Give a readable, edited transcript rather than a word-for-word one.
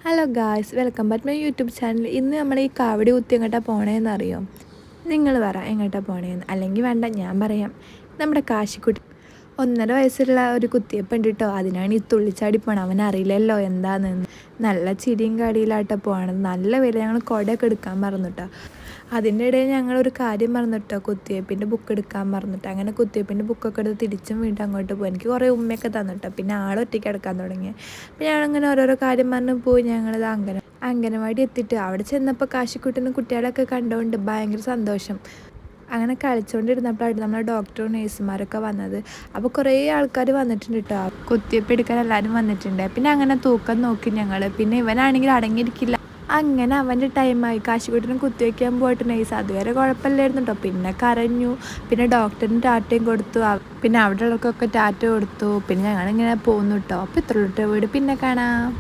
Hello guys, welcome back my YouTube channel. ഇന്ന് നമ്മൾ ഈ കാവടി കുത്തി എങ്ങോട്ടാണ് പോണേന്ന് അറിയോ? നിങ്ങൾ പറ എങ്ങോട്ടാണ് പോണേന്ന്. അല്ലെങ്കിൽ വേണ്ട, ഞാൻ പറയാം. നമ്മുടെ കാശിക്കുട്ടി 1.5 വയസ്സുള്ള ഒരു കുത്തിയപ്പം ഉണ്ട് കേട്ടോ. അതിനാണ് ഈ തുള്ളിച്ചാടി പോകണം. അവനറിയില്ലല്ലോ എന്താണെന്ന്. നല്ല ചിരിയും കടിയിലാട്ടോ പോകണത്. നല്ല വില. ഞങ്ങൾ കുടയൊക്കെ എടുക്കാൻ മറന്നു കേട്ടോ. അതിൻ്റെ ഇടയിൽ ഞങ്ങളൊരു കാര്യം മറന്നിട്ടോ, കുത്തിവയ്പ്പിൻ്റെ ബുക്ക് എടുക്കാൻ മറന്നിട്ട്. അങ്ങനെ കുത്തിവയ്പ്പിൻ്റെ ബുക്കൊക്കെ എടുത്ത് തിരിച്ചും വീണ്ടും അങ്ങോട്ട് പോയി. എനിക്ക് കുറേ ഉമ്മയൊക്കെ തന്നിട്ടോ. പിന്നെ ആളൊറ്റയ്ക്ക് കിടക്കാൻ തുടങ്ങി. അപ്പോൾ ഞങ്ങളിങ്ങനെ ഓരോരോ കാര്യം പറഞ്ഞ് പോയി. ഞങ്ങളത് അംഗനവാടി എത്തിയിട്ട് അവിടെ ചെന്നപ്പോൾ കാശിക്കുട്ടനും കുട്ടികളൊക്കെ കണ്ടുകൊണ്ട് ഭയങ്കര സന്തോഷം. അങ്ങനെ കളിച്ചുകൊണ്ടിരുന്നപ്പോഴായിട്ട് നമ്മളെ ഡോക്ടറും നേഴ്സുമാരൊക്കെ വന്നത്. അപ്പോൾ കുറേ ആൾക്കാർ വന്നിട്ടുണ്ട് കേട്ടോ. കുത്തിവയ്പ്പ് എടുക്കാൻ എല്ലാവരും വന്നിട്ടുണ്ട്. പിന്നെ അങ്ങനെ തൂക്കം നോക്കി ഞങ്ങൾ. പിന്നെ ഇവനാണെങ്കിൽ അടങ്ങിയിരിക്കില്ല. അങ്ങനെ അവൻ്റെ ടൈമായി. കാശിക്കുട്ടനും കുത്തിവയ്ക്കാൻ പോയിട്ട് നേഴ്സ് അതുവരെ കുഴപ്പമില്ലായിരുന്നു കേട്ടോ. പിന്നെ കരഞ്ഞു. പിന്നെ ഡോക്ടറിന് ടാറ്റയും കൊടുത്തു. പിന്നെ അവിടെ ഉള്ളവർക്കൊക്കെ ടാറ്റ കൊടുത്തു. പിന്നെ ഞങ്ങളിങ്ങനെ പോന്നു കേട്ടോ. അപ്പോൾ ഇത്രയുള്ള വീട്. പിന്നെ കാണാം.